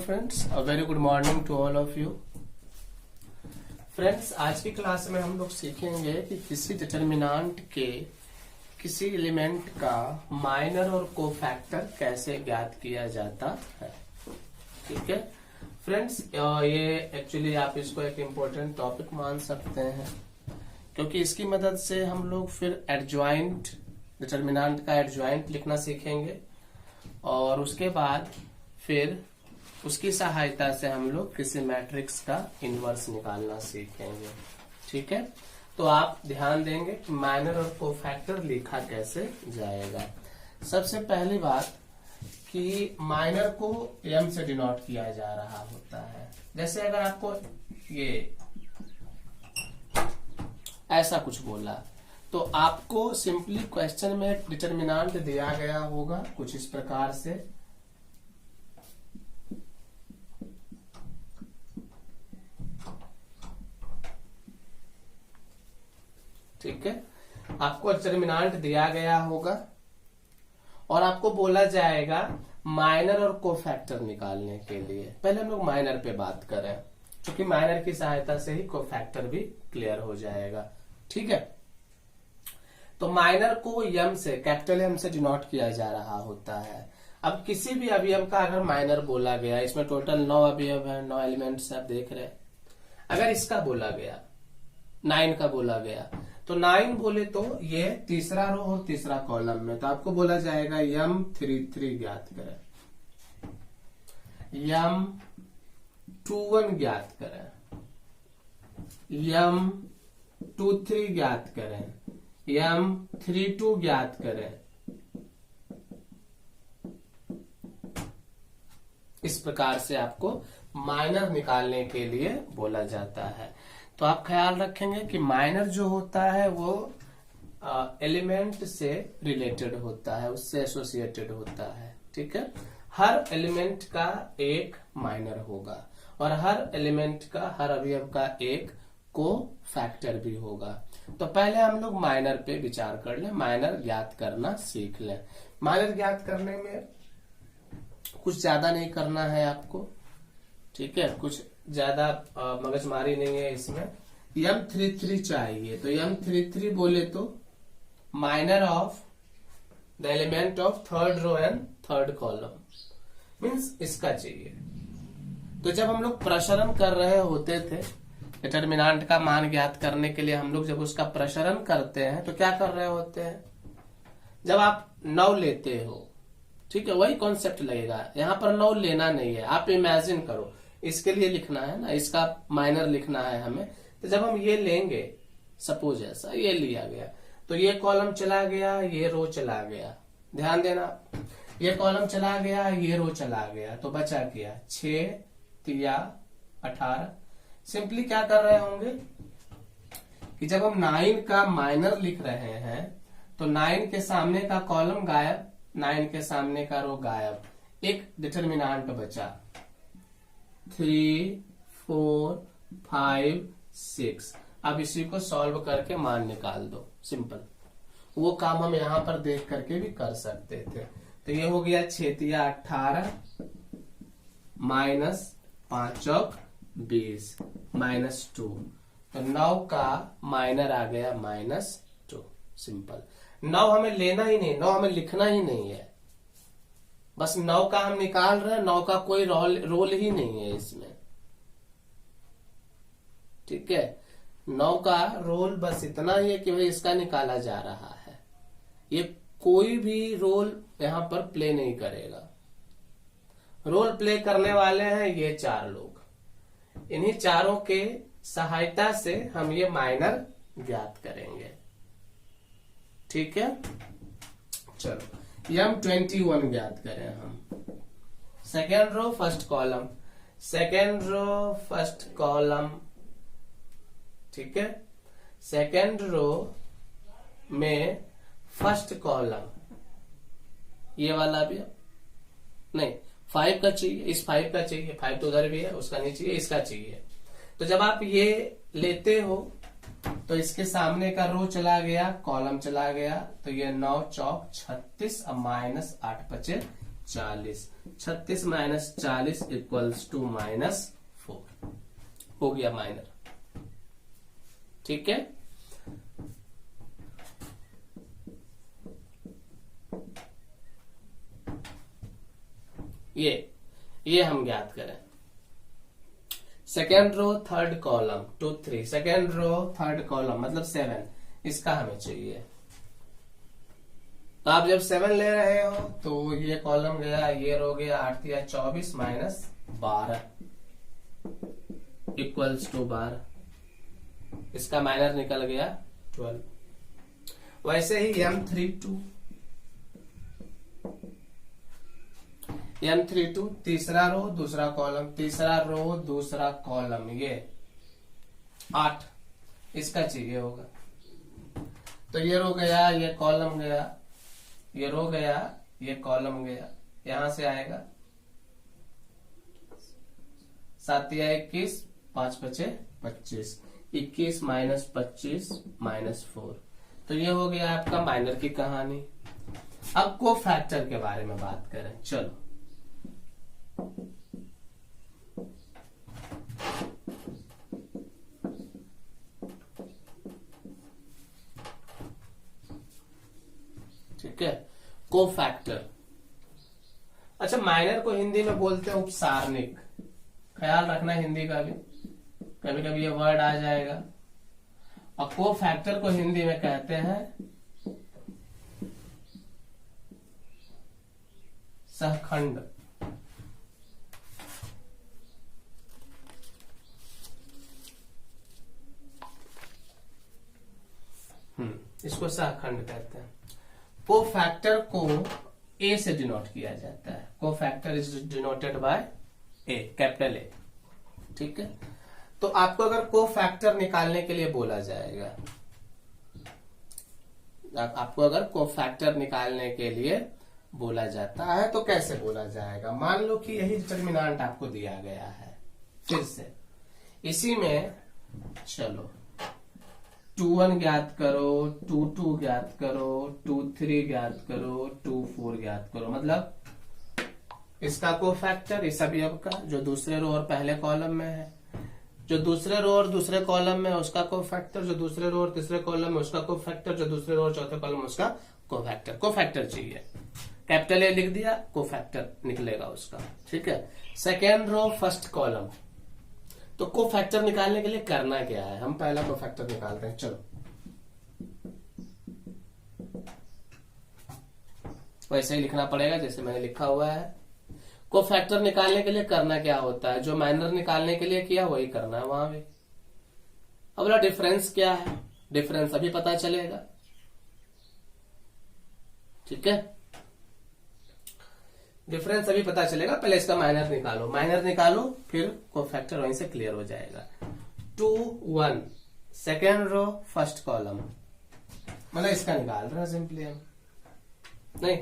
Friends, a very good morning to all of you. Friends, आज की class में हम लोग सीखेंगे कि किसी डिटर्मिनेंट के किसी एलिमेंट का माइनर और कोफैक्टर कैसे ज्ञात किया जाता है। ठीक है फ्रेंड्स, ये एक्चुअली आप इसको एक इम्पोर्टेंट टॉपिक मान सकते हैं, क्योंकि इसकी मदद से हम लोग फिर एडजॉइंट डिटर्मिनेंट का एडजॉइंट लिखना सीखेंगे और उसके बाद फिर उसकी सहायता से हम लोग किसी मैट्रिक्स का इनवर्स निकालना सीखेंगे। ठीक है, तो आप ध्यान देंगे कि माइनर और कोफैक्टर लिखा कैसे जाएगा। सबसे पहली बात कि माइनर को m से डिनोट किया जा रहा होता है। जैसे अगर आपको ये ऐसा कुछ बोला तो आपको सिंपली क्वेश्चन में एक डिटर्मिनेंट दिया गया होगा कुछ इस प्रकार से, ठीक है। आपको डिटर्मिनेंट दिया गया होगा और आपको बोला जाएगा माइनर और कोफैक्टर निकालने के लिए। पहले हम लोग माइनर पे बात करें, क्योंकि माइनर की सहायता से ही कोफैक्टर भी क्लियर हो जाएगा। ठीक है, तो माइनर को m से, कैपिटल M से डिनोट किया जा रहा होता है। अब किसी भी अवयव का अगर माइनर बोला गया, इसमें टोटल 9 अवयव है, 9 एलिमेंट्स आप देख रहे हैं। अगर इसका बोला गया 9 का बोला गया तो 9 बोले तो ये तीसरा रो और तीसरा कॉलम में, तो आपको बोला जाएगा m33 ज्ञात करें, m21 ज्ञात करें, m23 ज्ञात करें, m32 ज्ञात करें। इस प्रकार से आपको माइनर निकालने के लिए बोला जाता है। तो आप ख्याल रखेंगे कि माइनर जो होता है वो एलिमेंट से रिलेटेड होता है, उससे एसोसिएटेड होता है। ठीक है, हर एलिमेंट का एक माइनर होगा और हर एलिमेंट का, हर अवयव का एक को फैक्टर भी होगा। तो पहले हम लोग माइनर पे विचार कर लें, माइनर ज्ञात करना सीख लें। माइनर ज्ञात करने में कुछ ज्यादा नहीं करना है आपको, ठीक है, कुछ ज्यादा मगजमारी नहीं है इसमें। m33 चाहिए, तो m33 बोले तो minor of the element of third row and third column, means इसका चाहिए। तो जब हम लोग प्रसरण कर रहे होते थे डिटर्मिनेंट का मान ज्ञात करने के लिए, हम लोग जब उसका प्रसरण करते हैं तो क्या कर रहे होते हैं, जब आप 9 लेते हो, ठीक है, वही कॉन्सेप्ट लगेगा। यहां पर 9 लेना नहीं है, आप इमेजिन करो, इसके लिए लिखना है ना, इसका माइनर लिखना है हमें। तो जब हम ये लेंगे, सपोज ऐसा ये लिया गया, तो ये कॉलम चला गया, ये रो चला गया, ध्यान देना, ये कॉलम चला गया, ये रो चला गया, तो बचा क्या 6 3 18। सिंपली क्या कर रहे होंगे कि जब हम 9 का माइनर लिख रहे हैं तो 9 के सामने का कॉलम गायब, 9 के सामने का रो गायब, एक डिटर्मिनेंट बचा 3 4 5 6। अब इसी को सॉल्व करके मान निकाल दो, सिंपल। वो काम हम यहां पर देख करके भी कर सकते थे। तो ये हो गया 6 3 18 माइनस 5 चौक 20 माइनस 2। तो 9 का माइनर आ गया -2, सिंपल। 9 हमें लेना ही नहीं, 9 हमें लिखना ही नहीं है, बस 9 का हम निकाल रहे हैं, 9 का कोई रोल ही नहीं है इसमें। ठीक है, 9 का रोल बस इतना ही है कि भाई इसका निकाला जा रहा है, ये कोई भी रोल यहां पर प्ले नहीं करेगा। रोल प्ले करने वाले हैं ये 4 लोग, इन्हीं चारों के सहायता से हम ये माइनर ज्ञात करेंगे। ठीक है, चलो m21 ज्ञात करें हम। Second row first column, second row first column, ठीक है, सेकेंड रो में फर्स्ट कॉलम, ये वाला भी नहीं, 5 का चाहिए, इस 5 का चाहिए, 5 तो उधर भी है, उसका नहीं चाहिए, इसका चाहिए। तो जब आप ये लेते हो तो इसके सामने का रो चला गया, कॉलम चला गया, तो ये 9 चौक 36 अब -8 बचे 40, 36 माइनस 40 इक्वल्स टू -4 हो गया माइनर। ठीक है, ये हम ज्ञात करें। Second row third column 2 3, second row third column मतलब 7, इसका हमें चाहिए। तो आप जब 7 ले रहे हो तो ये कॉलम गया, ये रो गया, 8 या 24 माइनस 12 इक्वल्स टू 12, इसका माइनर निकल गया 12। वैसे ही M32 तीसरा रो दूसरा कॉलम, तीसरा रो दूसरा कॉलम, ये 8, इसका चाहिए होगा। तो ये रो गया, ये कॉलम गया, ये रो गया, ये कॉलम गया, यहां से आएगा 7 या 21, 5 बचे 25, 21 माइनस 25 -4। तो ये हो गया आपका माइनर की कहानी। अब को फैक्टर के बारे में बात करें, चलो। ठीक है, को फैक्टर। अच्छा, माइनर को हिंदी में बोलते हैं उपसारणिक, ख्याल रखना हिंदी का भी, कभी कभी ये वर्ड आ जाएगा। और को फैक्टर को हिंदी में कहते हैं सहखंड। इसको सहखंड कहते हैं। को फैक्टर को ए से डिनोट किया जाता है। को factor is denoted by A, capital A. ठीक है, तो आपको अगर को फैक्टर निकालने के लिए बोला जाएगा, आपको अगर को फैक्टर निकालने के लिए बोला जाता है तो कैसे बोला जाएगा? मान लो कि यही डिटर्मिनेंट आपको दिया गया है, फिर से इसी में चलो 21 ज्ञात करो, 22 ज्ञात करो, 23 ज्ञात करो, 24 ज्ञात करो, मतलब इसका को फैक्टर इस अवयव का जो दूसरे रो और पहले कॉलम में है, जो दूसरे रो और दूसरे कॉलम में उसका को फैक्टर, जो दूसरे रो और तीसरे कॉलम में उसका को फैक्टर, जो दूसरे रो और चौथे कॉलम में उसका को फैक्टर। को फैक्टर चाहिए, कैपिटल ए लिख दिया, को फैक्टर निकलेगा उसका। ठीक है, सेकेंड रो फर्स्ट कॉलम। तो को फैक्टर निकालने के लिए करना क्या है? हम पहला को फैक्टर निकालते हैं, चलो। वैसे ही लिखना पड़ेगा जैसे मैंने लिखा हुआ है। को फैक्टर निकालने के लिए करना क्या होता है? जो माइनर निकालने के लिए किया वही करना है वहां भी। अब बोला डिफरेंस क्या है? डिफरेंस अभी पता चलेगा। ठीक है, डिफरेंस अभी पता चलेगा, पहले इसका माइनर निकालो, माइनर निकालो, फिर को फैक्टर वहीं से क्लियर हो जाएगा। 2 1 सेकेंड रो फर्स्ट कॉलम, मतलब इसका निकाल रहे हैं सिंपली हम, नहीं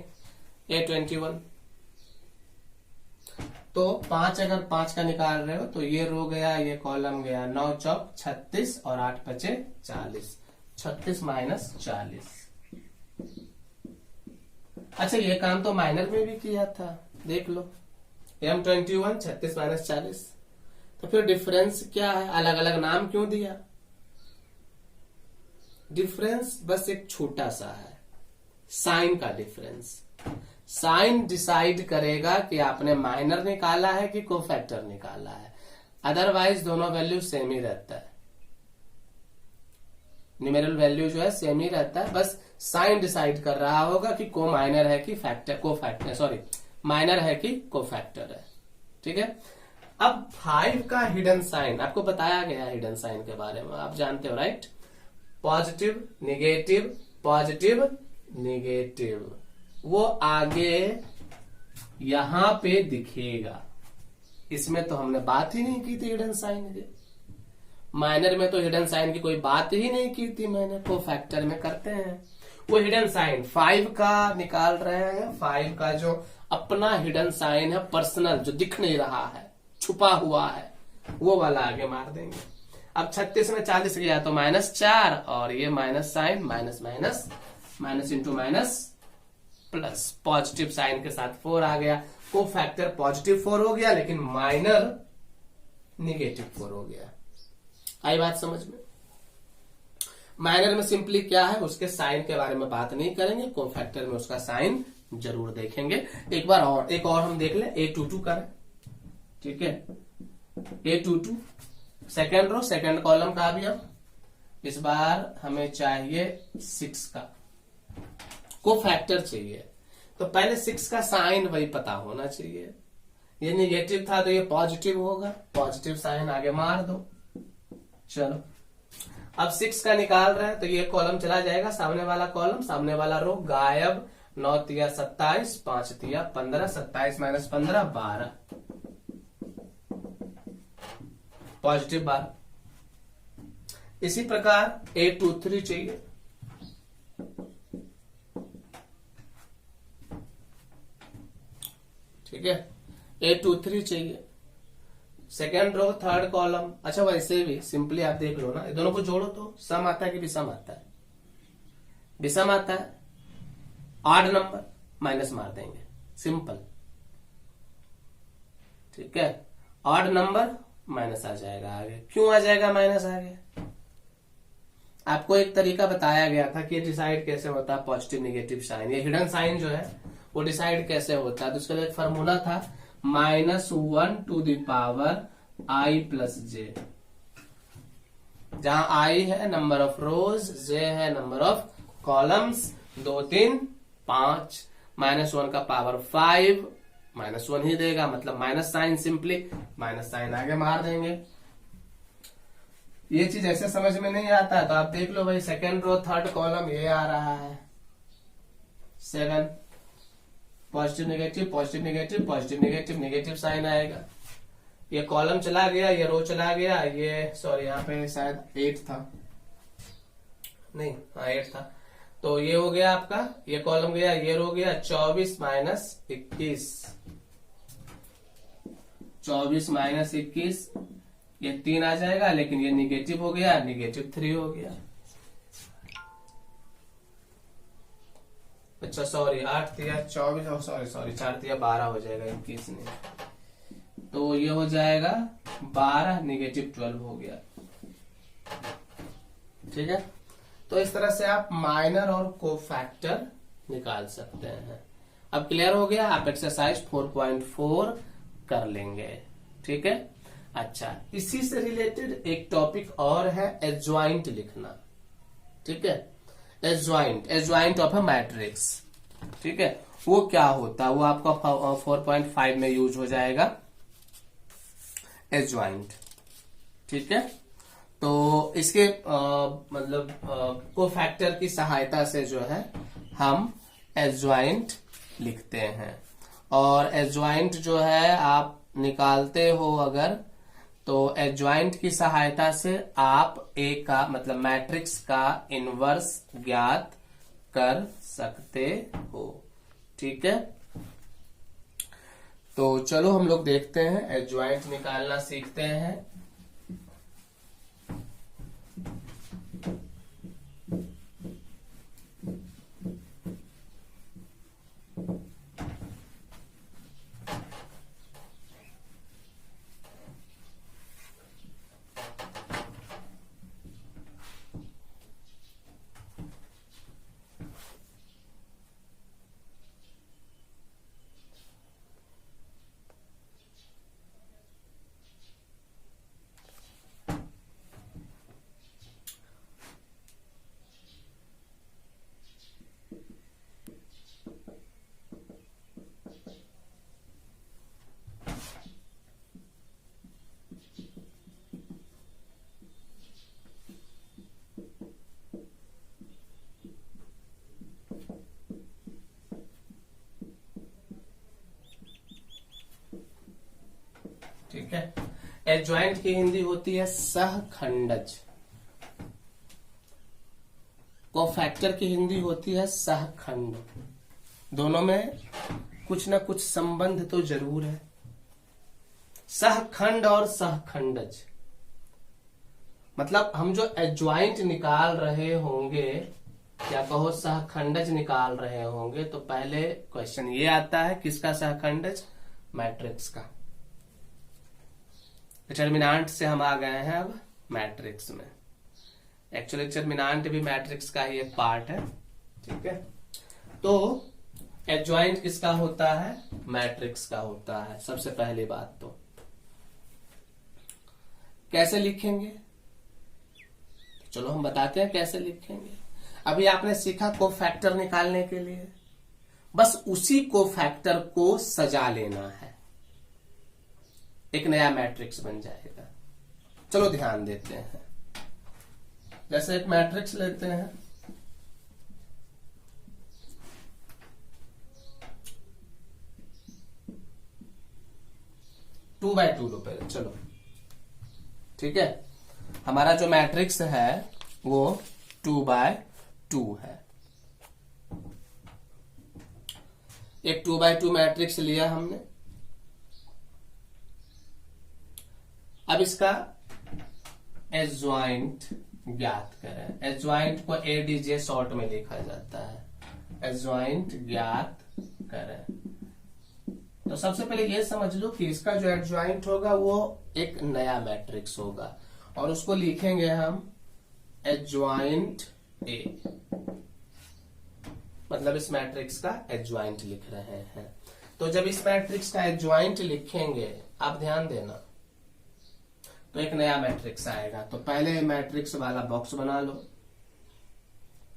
A21। तो 5 अगर 5 का निकाल रहे हो तो ये रो गया, ये कॉलम गया, 9 चौक 36 और 8 बचे 40, 36 माइनस 40। अच्छा, ये काम तो माइनर में भी किया था, देख लो। M21 36 minus 40। तो फिर डिफरेंस क्या है? अलग अलग नाम क्यों दिया? डिफरेंस बस एक छोटा सा है, साइन का डिफरेंस। साइन डिसाइड करेगा कि आपने माइनर निकाला है कि को फैक्टर निकाला है, अदरवाइज दोनों वैल्यू सेम ही रहता है। न्यूमेरल वैल्यू जो है सेम ही रहता है, बस साइन डिसाइड कर रहा होगा कि को माइनर है कि फैक्टर, को फैक्टर सॉरी माइनर है कि को फैक्टर है। ठीक है, अब 5 का हिडन साइन आपको बताया गया, हिडन साइन के बारे में आप जानते हो, right? Positive negative, positive negative, वो आगे यहां पे दिखेगा। इसमें तो हमने बात ही नहीं की थी हिडन साइन की। माइनर में तो हिडन साइन की कोई बात ही नहीं की थी मैंने, को फैक्टर में करते हैं। वो हिडन साइन 5 का निकाल रहे हैं, 5 का जो अपना हिडन साइन है, पर्सनल, जो दिख नहीं रहा है, छुपा हुआ है, वो वाला आगे मार देंगे। अब 36 में 40 गया तो -4, और ये minus sign, minus minus, minus into minus plus positive sign के साथ 4 आ गया, को फैक्टर पॉजिटिव 4 हो गया लेकिन माइनर निगेटिव 4 हो गया। आई बात समझ में? माइनर में सिंपली क्या है, उसके साइन के बारे में बात नहीं करेंगे, को फैक्टर में उसका साइन जरूर देखेंगे। एक बार और एक और हम देख ले, A22 करें, ठीक है, A22 second row second column का भी हम इस बार हमें चाहिए 6 का को फैक्टर चाहिए, तो पहले 6 का साइन वही पता होना चाहिए। ये निगेटिव था तो ये पॉजिटिव होगा, पॉजिटिव साइन आगे मार दो। चलो अब 6 का निकाल रहे हैं तो ये कॉलम चला जाएगा, सामने वाला कॉलम सामने वाला रो गायब। 9 तिया 27, 5 तिया 15, 27 माइनस 15 12, पॉजिटिव 12। इसी प्रकार A23 चाहिए, ठीक है, A23 चाहिए सेकेंड रो थर्ड कॉलम। अच्छा वैसे भी सिंपली आप देख लो ना, दोनों को जोड़ो तो सम आता है कि विषम आता है? विषम आता है, ऑड नंबर माइनस मार देंगे, सिंपल, ठीक है, ऑड नंबर माइनस आ जाएगा आगे। क्यों आ जाएगा माइनस आगे? आपको एक तरीका बताया गया था कि डिसाइड कैसे होता है पॉजिटिव निगेटिव साइन, ये हिडन साइन जो है वो डिसाइड कैसे होता है। तो उसके लिए एक फॉर्मूला था -1 to the power i plus j, जहां i है नंबर ऑफ रोज, j है नंबर ऑफ कॉलम्स, 2 3 5, -1 का पावर 5, -1 ही देगा, मतलब minus sign, simply minus sign आगे मार देंगे। ये चीज ऐसे समझ में नहीं आता है तो आप देख लो भाई, सेकेंड रो थर्ड कॉलम ये आ रहा है 7, positive negative positive negative positive negative, negative sign आएगा। ये कॉलम चला गया, ये रो चला गया, ये सॉरी यहाँ पे शायद 8 था, नहीं हाँ 8 था, तो ये हो गया आपका, ये कॉलम गया, ये रो गया, 24 माइनस 21, 24 माइनस 21, ये 3 आ जाएगा, लेकिन ये निगेटिव हो गया, निगेटिव 3 हो गया। अच्छा सॉरी 8 तिया 24, सॉरी 4 तिया 12 हो जाएगा, 21 नहीं, तो ये हो जाएगा 12, निगेटिव 12 हो गया, ठीक है। तो इस तरह से आप माइनर और कोफैक्टर निकाल सकते हैं। अब क्लियर हो गया, आप एक्सरसाइज 4.4 कर लेंगे, ठीक है। अच्छा, इसी से रिलेटेड एक टॉपिक और है, एडजॉइंट लिखना, ठीक है, एडजॉइंट ऑफ अ मैट्रिक्स, ठीक है। वो क्या होता है, वो आपका 4.5 में यूज हो जाएगा एडजॉइंट, ठीक है। तो इसके मतलब कोफैक्टर की सहायता से जो है हम एडजॉइंट लिखते हैं, और एडजॉइंट जो है आप निकालते हो अगर, तो एडजॉइंट की सहायता से आप ए का मतलब मैट्रिक्स का इनवर्स ज्ञात कर सकते हो, ठीक है। तो चलो हम लोग देखते हैं, एडजॉइंट निकालना सीखते हैं। ठीक है, एडजॉइंट की हिंदी होती है सहखंडज, कोफैक्टर की हिंदी होती है सहखंड। दोनों में कुछ ना कुछ संबंध तो जरूर है। सहखंड और सहखंडज मतलब हम जो एडजॉइंट निकाल रहे होंगे या कहो सहखंडज निकाल रहे होंगे तो पहले क्वेश्चन ये आता है किसका सहखंडज, मैट्रिक्स का। डिटर्मिनेंट से हम आ गए हैं अब मैट्रिक्स में। एक्चुअली डिटर्मिनेंट भी मैट्रिक्स का ही एक पार्ट है, ठीक है। तो एडजॉइंट किसका होता है, मैट्रिक्स का होता है। सबसे पहली बात तो कैसे लिखेंगे, चलो हम बताते हैं कैसे लिखेंगे। अभी आपने सीखा कोफैक्टर निकालने के लिए, बस उसी कोफैक्टर को सजा लेना है, एक नया मैट्रिक्स बन जाएगा। चलो ध्यान देते हैं। जैसे एक मैट्रिक्स लेते हैं, टू बाय टू लो पहले, चलो ठीक है। हमारा जो मैट्रिक्स है वो 2x2 है। एक 2x2 मैट्रिक्स लिया हमने। अब इसका एडजॉइंट ज्ञात करें। एडजॉइंट को एडीजे शॉर्ट में लिखा जाता है। एडजॉइंट ज्ञात करें। तो सबसे पहले ये समझ लो कि इसका जो एडजॉइंट होगा वो एक नया मैट्रिक्स होगा और उसको लिखेंगे हम एडजॉइंट ए, मतलब इस मैट्रिक्स का एडजॉइंट लिख रहे हैं। तो जब इस मैट्रिक्स का एडजॉइंट लिखेंगे, आप ध्यान देना, तो एक नया मैट्रिक्स आएगा। तो पहले मैट्रिक्स वाला बॉक्स बना लो,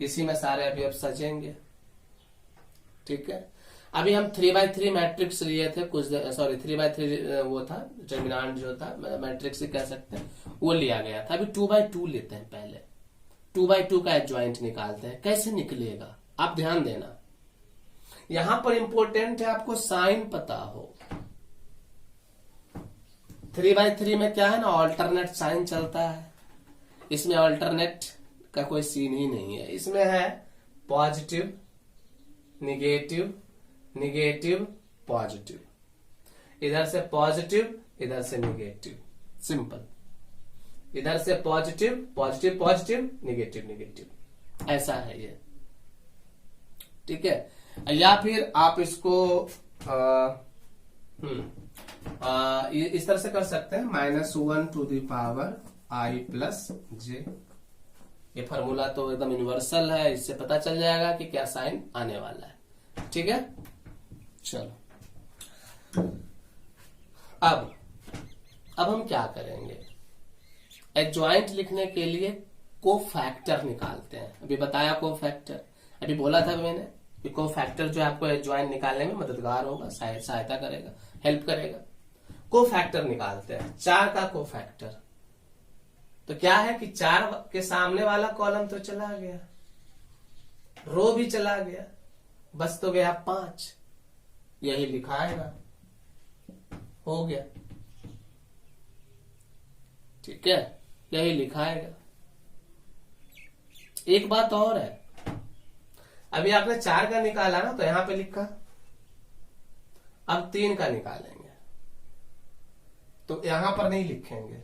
इसी में सारे अवयव सजेंगे, ठीक है। अभी हम 3x3 मैट्रिक्स लिए थे कुछ, सॉरी 3x3 वो था डिटर्मिनेंट जो था, मैट्रिक्स कह सकते हैं, वो लिया गया था। अभी 2x2 लेते हैं। पहले 2x2 का एडजॉइंट निकालते हैं। कैसे निकलेगा आप ध्यान देना। यहां पर इंपॉर्टेंट है आपको साइन पता हो। 3x3 में क्या है ना, ऑल्टरनेट साइन चलता है। इसमें ऑल्टरनेट का कोई सीन ही नहीं है। इसमें है पॉजिटिव निगेटिव निगेटिव पॉजिटिव, इधर से पॉजिटिव इधर से निगेटिव, सिंपल। इधर से positive positive positive negative negative, ऐसा है ये, ठीक है। या फिर आप इसको इस तरह से कर सकते हैं, -1 to the power i plus j. ये फॉर्मूला तो एकदम यूनिवर्सल है, इससे पता चल जाएगा कि क्या साइन आने वाला है, ठीक है। चलो अब हम क्या करेंगे, एडजॉइंट लिखने के लिए कोफैक्टर निकालते हैं। अभी बताया कोफैक्टर, अभी बोला था मैंने कि कोफैक्टर जो आपको एडजॉइंट निकालने में मददगार होगा, सहायता करेगा, हेल्प करेगा। कोफैक्टर निकालते हैं। 4 का कोफैक्टर तो क्या है कि 4 के सामने वाला कॉलम तो चला गया, रो भी चला गया, बस तो गया 5। यही लिखाएगा, हो गया, ठीक है, यही लिखाएगा। एक बात और है, अभी आपने 4 का निकाला ना, तो यहां पे लिखा। अब 3 का निकालेंगे तो यहां पर नहीं लिखेंगे,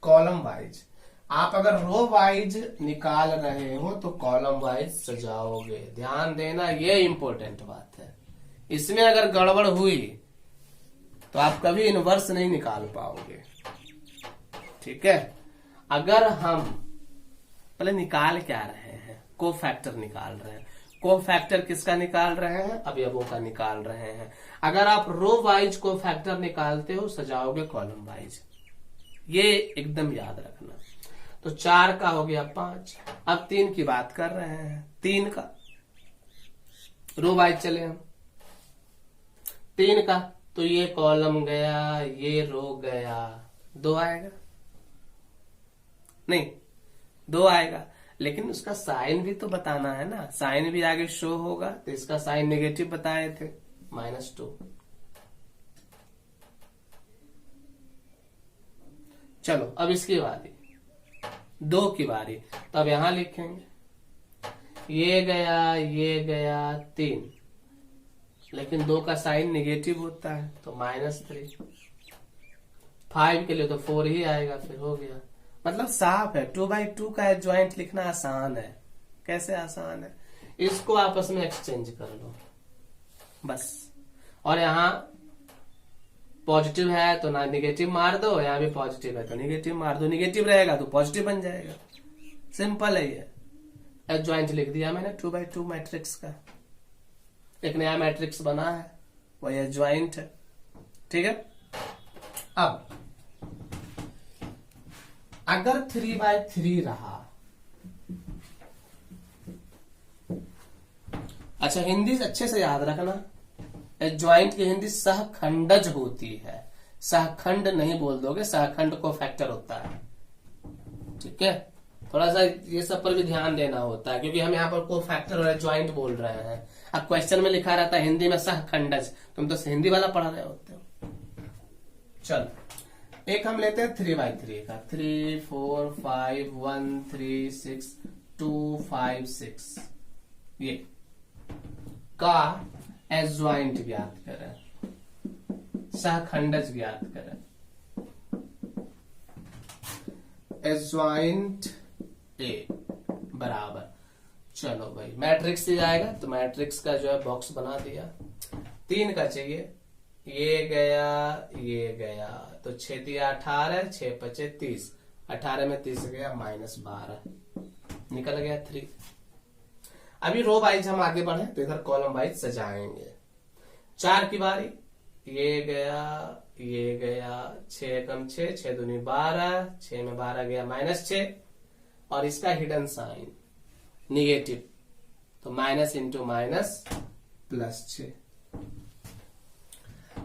कॉलम वाइज। आप अगर रो वाइज निकाल रहे हो तो कॉलम वाइज सजाओगे। ध्यान देना, ये इंपॉर्टेंट बात है। इसमें अगर गड़बड़ हुई तो आप कभी इनवर्स नहीं निकाल पाओगे, ठीक है। अगर हम पहले निकाल क्या रहे हैं, कोफैक्टर निकाल रहे हैं। कोफैक्टर किसका निकाल रहे हैं, अवयवों का निकाल रहे हैं। अगर आप रो वाइज कोफैक्टर निकालते हो, सजाओगे कॉलम वाइज, ये एकदम याद रखना। तो 4 का हो गया 5। अब 3 की बात कर रहे हैं। 3 का रो वाइज चले हम। 3 का तो ये कॉलम गया, ये रो गया, 2 आएगा नहीं, 2 आएगा। लेकिन उसका साइन भी तो बताना है ना, साइन भी आगे शो होगा। तो इसका साइन नेगेटिव बताए थे, -2। चलो अब इसकी बारी, 2 की बारी। तो अब यहां लिखेंगे, ये गया 3, लेकिन 2 का साइन नेगेटिव होता है तो -3। 5 के लिए तो 4 ही आएगा, फिर हो गया। मतलब साफ है, 2x2 का एडजॉइंट लिखना आसान है, कैसे आसान है, इसको आपस में एक्सचेंज कर लो बस। और यहाँ पॉजिटिव है तो ना निगेटिव मार दो, यहाँ भी पॉजिटिव है तो निगेटिव मार दो, निगेटिव रहेगा तो पॉजिटिव बन जाएगा। सिंपल है ये। एडजॉइंट लिख दिया मैंने 2x2 मैट्रिक्स का, एक नया मैट्रिक्स बना है, वही एडजॉइंट है। ठीक है। अब अगर 3x3 रहा, अच्छा हिंदी अच्छे से याद रखना, एडजॉइंट की हिंदी सहखंडज होती है, सहखंड नहीं बोल दोगे, सहखंड को फैक्टर होता है। ठीक है, थोड़ा सा ये सब पर भी ध्यान देना होता है, क्योंकि हम यहाँ पर को फैक्टर और एडजॉइंट बोल रहे हैं। अब क्वेश्चन में लिखा रहता है हिंदी में सहखंडज, तुम तो हिंदी वाला पढ़ा रहे होते हो। चलो एक हम लेते हैं 3x3 का, 3 4 5 1 3 6 2 5 6, ये का एडजॉइंट ज्ञात करें, सहखंडज ज्ञात करें। एडजॉइंट ए बराबर, चलो भाई मैट्रिक्स से जाएगा तो मैट्रिक्स का जो है बॉक्स बना दिया। 3 का चाहिए, ये गया तो 6 दिया 18, 6 5 30, 18 में 30 गया -12, निकल गया 3। अभी रो वाइज हम आगे बढ़े तो इधर कॉलम वाइज सजाएंगे। 4 की बारी, ये गया 6 कम 6, 6 दूनी 12, 6 में 12 गया -6, और इसका हिडन साइन निगेटिव, तो माइनस इंटू माइनस +6।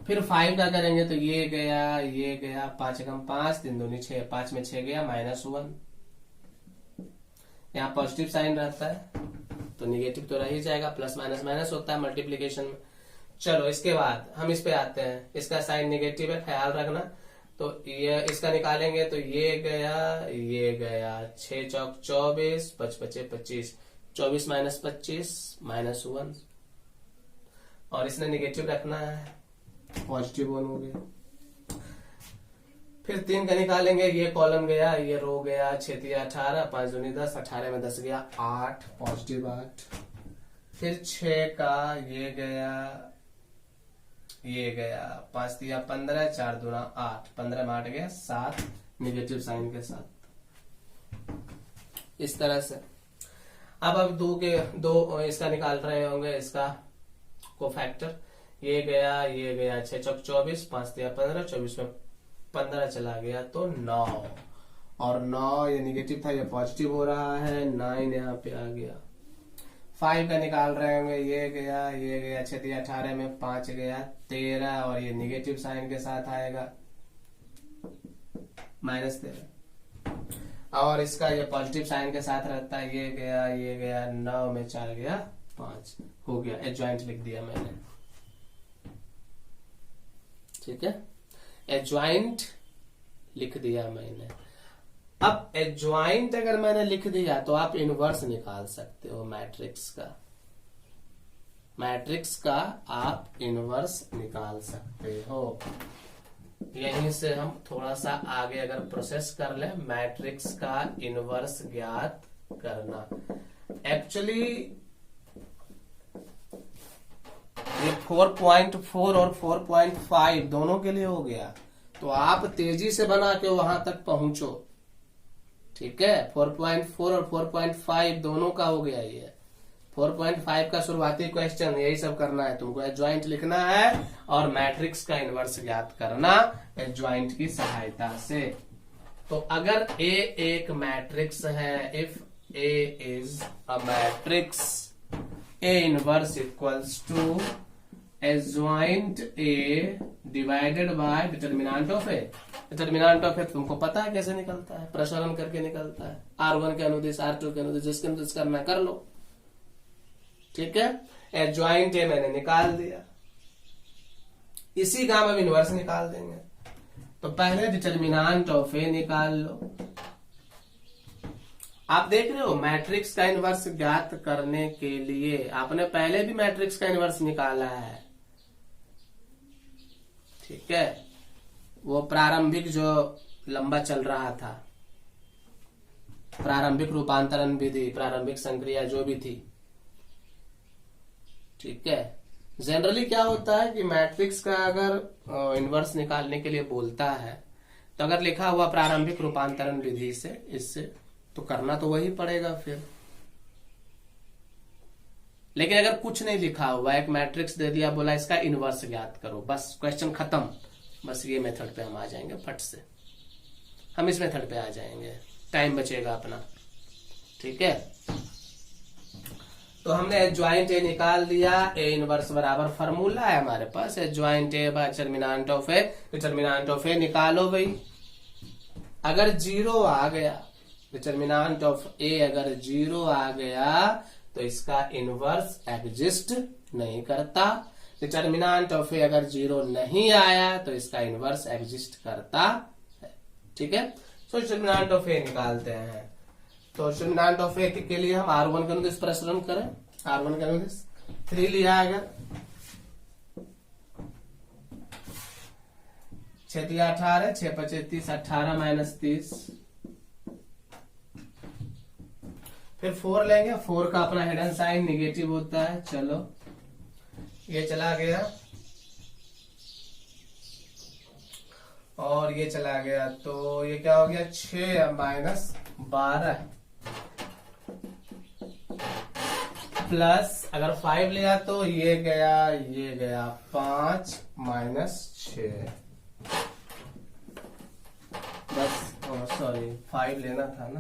फिर 5 का करेंगे तो ये गया 5 कम 5, 3 दूनी 6, 5 में 6 गया -1। यहाँ पॉजिटिव साइन रहता है तो निगेटिव तो रह ही जाएगा, प्लस माइनस माइनस होता है मल्टीप्लीकेशन में। चलो इसके बाद हम इस पे आते हैं, इसका साइन निगेटिव है, ख्याल रखना। तो ये इसका निकालेंगे तो ये गया 6 चौक 24, 5 पचे 25, 24 माइनस 25 -1, और इसने निगेटिव रखना है, पॉजिटिव 1 हो गया। फिर 3 का निकालेंगे, ये कॉलम गया, ये रो गया, 6 दिया 18, 5 दूनी 10, 18 में 10 गया 8, पॉजिटिव 8। फिर 6 का ये गया 5 दिया 15, 4 दूना 8, 15 में 8 गया 7, निगेटिव साइन के साथ। इस तरह से अब 2 इसका निकाल रहे होंगे, इसका कोफैक्टर। ये गया 6 चौक 24, 5 दिया 15, 24 में 15 चला गया तो 9, और 9 ये निगेटिव था, ये पॉजिटिव हो रहा है, 9 यहाँ पे आ गया। 5 का निकाल रहे होंगे, ये गया 6 दिया 18 में 5 गया 13, और ये निगेटिव साइन के साथ आएगा -13, और इसका ये पॉजिटिव साइन के साथ रहता है, ये गया 9 में 4 गया 5, हो गया। एडजॉइंट लिख दिया मैंने। ठीक है, एडजॉइंट लिख दिया मैंने। अब एडजॉइंट अगर मैंने लिख दिया तो आप इनवर्स निकाल सकते हो मैट्रिक्स का आप इनवर्स निकाल सकते हो। यहीं से हम थोड़ा सा आगे अगर प्रोसेस कर ले, मैट्रिक्स का इनवर्स ज्ञात करना। एक्चुअली ये 4.4 और 4.5 दोनों के लिए हो गया, तो आप तेजी से बना के वहां तक पहुंचो। ठीक है, 4.4 और 4.5 दोनों का हो गया। ये 4.5 का शुरुआती क्वेश्चन, यही सब करना है तुमको। एडजॉइंट लिखना है और मैट्रिक्स का इनवर्स ज्ञात करना एडजॉइंट की सहायता से। तो अगर ए एक मैट्रिक्स है, if A is a matrix, A inverse equals to adjoint A divided by determinant of A. Determinant of A तुमको पता है कैसे निकलता है, प्रसारण करके निकलता है। R1 के अनुदिश, R2 के अनुदिश, जिसके अनुदिश करना कर लो। ठीक है, एडजॉइंट ए मैंने निकाल दिया, इसी का हम इनवर्स निकाल देंगे। तो पहले डिटर्मिनेंट ऑफ ए निकाल लो। आप देख रहे हो, मैट्रिक्स का इनवर्स ज्ञात करने के लिए आपने पहले भी मैट्रिक्स का इनवर्स निकाला है। ठीक है, वो प्रारंभिक जो लंबा चल रहा था। प्रारंभिक रूपांतरण विधि, प्रारंभिक संक्रिया जो भी थी, ठीक है। जनरली क्या होता है कि मैट्रिक्स का अगर इनवर्स निकालने के लिए बोलता है तो अगर लिखा हुआ प्रारंभिक रूपांतरण विधि से, इससे तो करना तो वही पड़ेगा फिर। लेकिन अगर कुछ नहीं लिखा हुआ, एक मैट्रिक्स दे दिया, बोला इसका इनवर्स ज्ञात करो, बस क्वेश्चन खत्म, बस ये मेथड पे हम आ जाएंगे फट से, हम इस मेथड पे आ जाएंगे, टाइम बचेगा अपना, ठीक है। तो हमने एडजॉइंट ए निकाल दिया, ए इनवर्स बराबर फार्मूला है हमारे पास, adjoint A by determinant of A, determinant of A निकालो भाई। अगर जीरो आ गया, डिटरमिनेंट ऑफ ए अगर जीरो आ गया तो इसका इनवर्स एग्जिस्ट नहीं करता। डिटरमिनेंट ऑफ ए अगर जीरो नहीं आया तो इसका इनवर्स एग्जिस्ट करता है, ठीक है। तो डिटरमिनेंट ऑफ ए निकालते हैं। तो डिटरमिनेंट ऑफ ए के लिए हम R1 का अनुदिश प्रसरण करें, R1 का अनुदिश 3 लिया अगर 6 3 18, 6 5 30, 18 माइनस 30, फिर 4 लेंगे, 4 का अपना हिडन साइन निगेटिव होता है, चलो ये चला गया और ये चला गया, तो ये क्या हो गया 6 माइनस 12 प्लस अगर 5 लिया तो ये गया 5 माइनस 6, बस सॉरी 5 लेना था ना,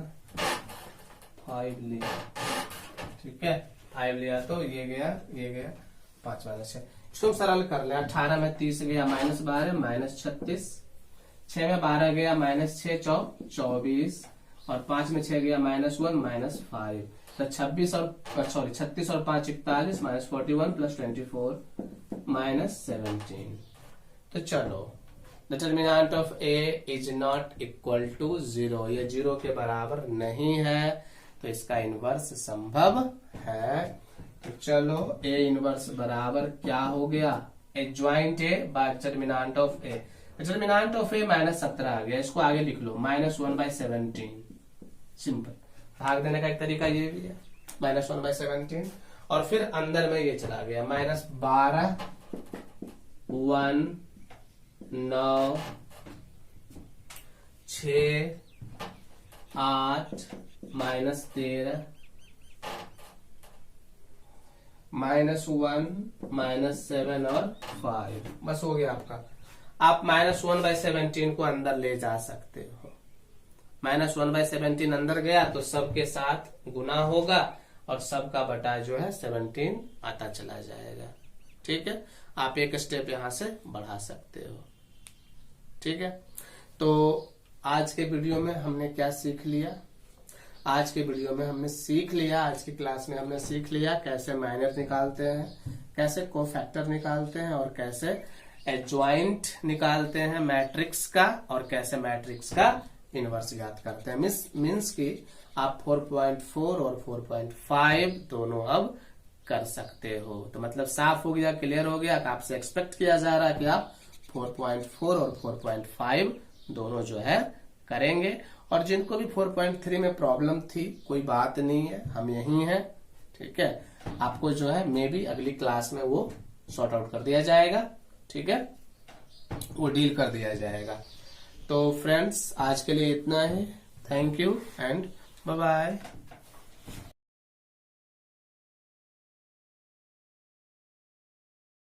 5 लिया, ठीक है, 5 लिया तो ये गया 5 माइनस 6। इसको सरल कर ले, 18 में 30 गया माइनस 12 माइनस 36, 6 में 12 गया माइनस 6 24, और 5 में 6 गया माइनस 1 माइनस 5, तो 36 और 5 41 माइनस 41 प्लस 24 माइनस 17। तो चलो determinant of A is not equal to 0, ये 0 के बराबर नहीं है, तो इसका इनवर्स संभव है। तो चलो ए इनवर्स बराबर क्या हो गया, adjoint A by determinant of A, determinant of A minus 17 आ गया, इसको आगे लिख लो -1/17, सिंपल। भाग देने का एक तरीका ये भी है, -1/17, और फिर अंदर में ये चला गया -12 1 9 6 8 -13 -1 -7 और 5, बस हो गया आपका। आप -1/17 को अंदर ले जा सकते हो, -1/17 अंदर गया तो सबके साथ गुना होगा और सबका बटा जो है 17 आता चला जाएगा, ठीक है। आप एक स्टेप यहां से बढ़ा सकते हो, ठीक है। तो आज के वीडियो में हमने क्या सीख लिया, आज के वीडियो में हमने सीख लिया, आज की क्लास में हमने सीख लिया कैसे माइनर निकालते हैं, कैसे कोफैक्टर निकालते हैं, और कैसे एडजॉइंट निकालते हैं मैट्रिक्स का, और कैसे मैट्रिक्स का इनवर्स ज्ञात करते हैं। मीन्स कि आप 4.4 और 4.5 दोनों अब कर सकते हो। तो मतलब साफ हो गया, क्लियर हो गया कि आपसे एक्सपेक्ट किया जा रहा है कि आप 4.4 और 4.5 दोनों जो है करेंगे। और जिनको भी 4.3 में प्रॉब्लम थी, कोई बात नहीं है, हम यही हैं, ठीक है। आपको जो है मे बी अगली क्लास में वो सॉर्ट आउट कर दिया जाएगा, ठीक है, वो डील कर दिया जाएगा। तो फ्रेंड्स आज के लिए इतना ही, thank you and bye bye.